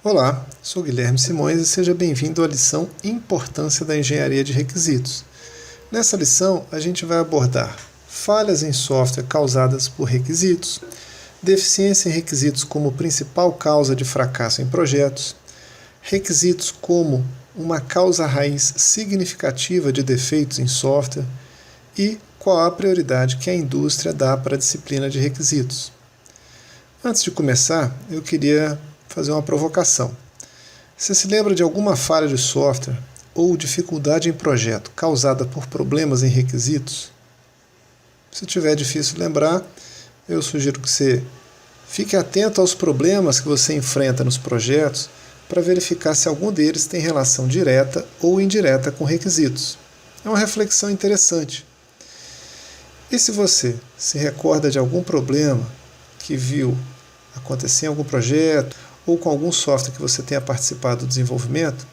Olá, sou Guilherme Simões e seja bem-vindo à lição Importância da Engenharia de Requisitos. Nessa lição, a gente vai abordar falhas em software causadas por requisitos, deficiência em requisitos como principal causa de fracasso em projetos, requisitos como uma causa raiz significativa de defeitos em software e qual a prioridade que a indústria dá para a disciplina de requisitos. Antes de começar, eu queria fazer uma provocação. Você se lembra de alguma falha de software ou dificuldade em projeto causada por problemas em requisitos? Se tiver difícil lembrar, eu sugiro que você fique atento aos problemas que você enfrenta nos projetos para verificar se algum deles tem relação direta ou indireta com requisitos. É uma reflexão interessante. E se você se recorda de algum problema que viu acontecer em algum projeto ou com algum software que você tenha participado do desenvolvimento,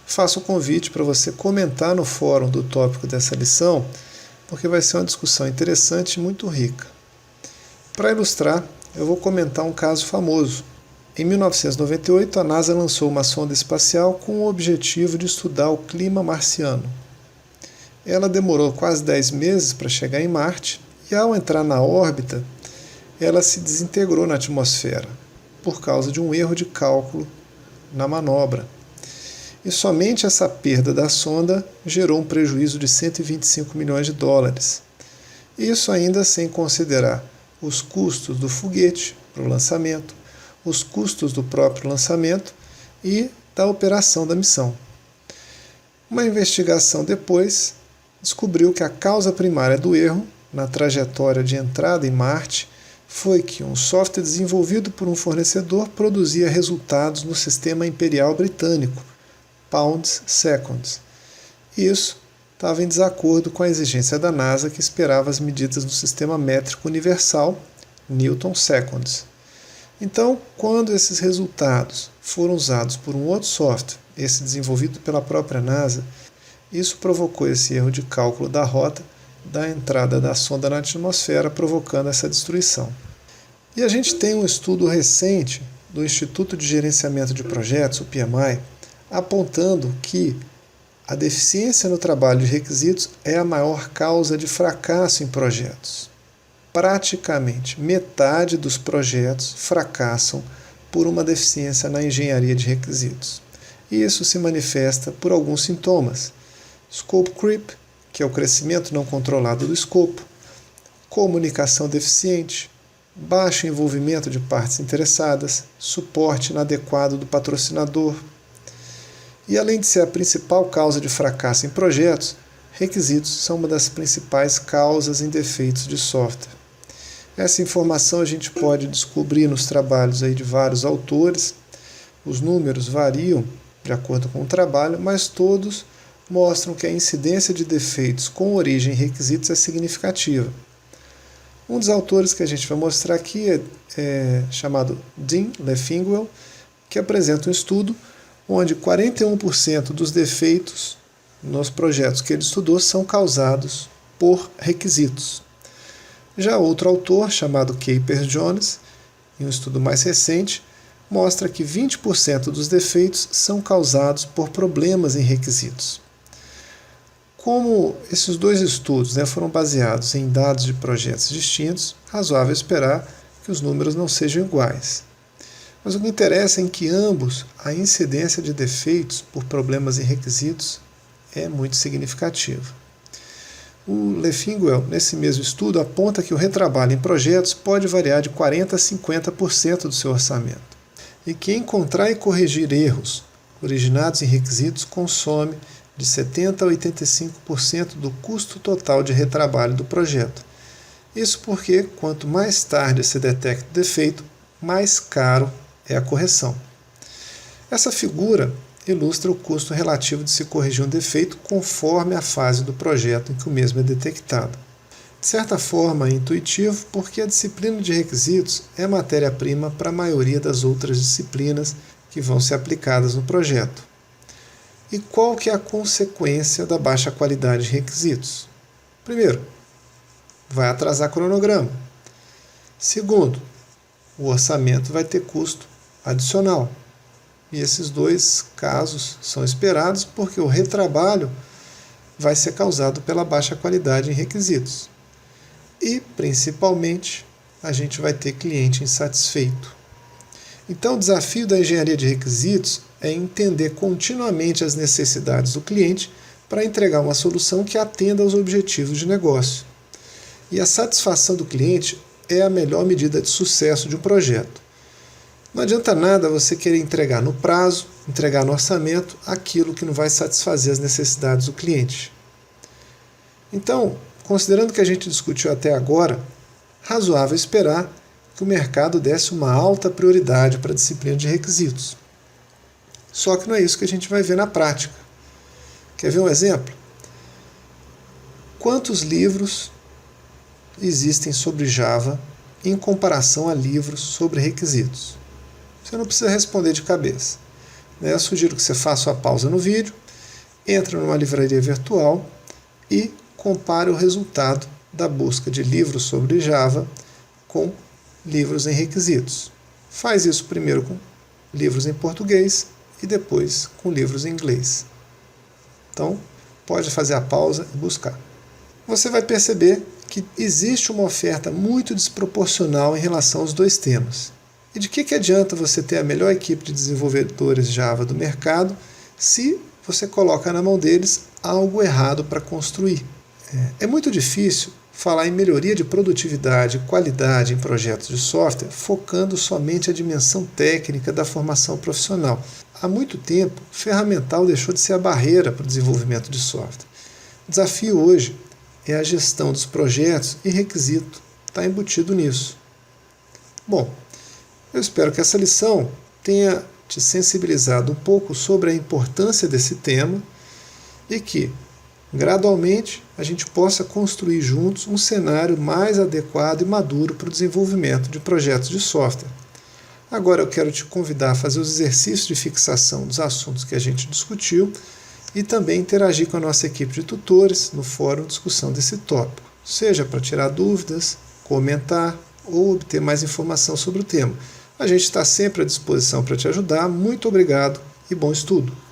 faço o convite para você comentar no fórum do tópico dessa lição, porque vai ser uma discussão interessante e muito rica. Para ilustrar, eu vou comentar um caso famoso. Em 1998, a NASA lançou uma sonda espacial com o objetivo de estudar o clima marciano. Ela demorou quase 10 meses para chegar em Marte e, ao entrar na órbita, ela se desintegrou na atmosfera por causa de um erro de cálculo na manobra. E somente essa perda da sonda gerou um prejuízo de 125 milhões de dólares. Isso ainda sem considerar os custos do foguete para o lançamento, os custos do próprio lançamento e da operação da missão. Uma investigação depois descobriu que a causa primária do erro na trajetória de entrada em Marte foi que um software desenvolvido por um fornecedor produzia resultados no sistema imperial britânico, pounds seconds. Isso estava em desacordo com a exigência da NASA, que esperava as medidas no sistema métrico universal, newton seconds. Então, quando esses resultados foram usados por um outro software, esse desenvolvido pela própria NASA, isso provocou esse erro de cálculo da rota da entrada da sonda na atmosfera, provocando essa destruição. E a gente tem um estudo recente do Instituto de Gerenciamento de Projetos, o PMI, apontando que a deficiência no trabalho de requisitos é a maior causa de fracasso em projetos. Praticamente metade dos projetos fracassam por uma deficiência na engenharia de requisitos. E isso se manifesta por alguns sintomas. Scope creep, que é o crescimento não controlado do escopo, comunicação deficiente, baixo envolvimento de partes interessadas, suporte inadequado do patrocinador. E além de ser a principal causa de fracasso em projetos, requisitos são uma das principais causas em defeitos de software. Essa informação a gente pode descobrir nos trabalhos aí de vários autores. Os números variam de acordo com o trabalho, mas todos mostram que a incidência de defeitos com origem em requisitos é significativa. Um dos autores que a gente vai mostrar aqui é chamado Dean Leffingwell, que apresenta um estudo onde 41% dos defeitos nos projetos que ele estudou são causados por requisitos. Já outro autor, chamado Capers-Jones, em um estudo mais recente, mostra que 20% dos defeitos são causados por problemas em requisitos. Como esses dois estudos foram baseados em dados de projetos distintos, razoável esperar que os números não sejam iguais. Mas o que interessa é que ambos, a incidência de defeitos por problemas em requisitos é muito significativa. O Leffingwell, nesse mesmo estudo, aponta que o retrabalho em projetos pode variar de 40% a 50% do seu orçamento, e que encontrar e corrigir erros originados em requisitos consome de 70% a 85% do custo total de retrabalho do projeto. Isso porque, quanto mais tarde se detecta o defeito, mais caro é a correção. Essa figura ilustra o custo relativo de se corrigir um defeito conforme a fase do projeto em que o mesmo é detectado. De certa forma, é intuitivo porque a disciplina de requisitos é matéria-prima para a maioria das outras disciplinas que vão ser aplicadas no projeto. E qual que é a consequência da baixa qualidade de requisitos? Primeiro, vai atrasar cronograma. Segundo, o orçamento vai ter custo adicional. E esses dois casos são esperados porque o retrabalho vai ser causado pela baixa qualidade em requisitos. E, principalmente, a gente vai ter cliente insatisfeito. Então, o desafio da engenharia de requisitos é entender continuamente as necessidades do cliente para entregar uma solução que atenda aos objetivos de negócio. E a satisfação do cliente é a melhor medida de sucesso de um projeto. Não adianta nada você querer entregar no prazo, entregar no orçamento, aquilo que não vai satisfazer as necessidades do cliente. Então, considerando que a gente discutiu até agora, razoável esperar que o mercado desse uma alta prioridade para a disciplina de requisitos. Só que não é isso que a gente vai ver na prática. Quer ver um exemplo? Quantos livros existem sobre Java em comparação a livros sobre requisitos? Você não precisa responder de cabeça. Eu sugiro que você faça uma pausa no vídeo, entre numa livraria virtual e compare o resultado da busca de livros sobre Java com livros em requisitos. Faz isso primeiro com livros em português e depois com livros em inglês. Então, pode fazer a pausa e buscar. Você vai perceber que existe uma oferta muito desproporcional em relação aos dois temas. E de que adianta você ter a melhor equipe de desenvolvedores Java do mercado se você coloca na mão deles algo errado para construir? É muito difícil falar em melhoria de produtividade e qualidade em projetos de software focando somente a dimensão técnica da formação profissional. Há muito tempo, o ferramental deixou de ser a barreira para o desenvolvimento de software. O desafio hoje é a gestão dos projetos e requisito está embutido nisso. Bom, eu espero que essa lição tenha te sensibilizado um pouco sobre a importância desse tema e que, gradualmente, a gente possa construir juntos um cenário mais adequado e maduro para o desenvolvimento de projetos de software. Agora eu quero te convidar a fazer os exercícios de fixação dos assuntos que a gente discutiu e também interagir com a nossa equipe de tutores no fórum de discussão desse tópico, seja para tirar dúvidas, comentar ou obter mais informação sobre o tema. A gente está sempre à disposição para te ajudar. Muito obrigado e bom estudo!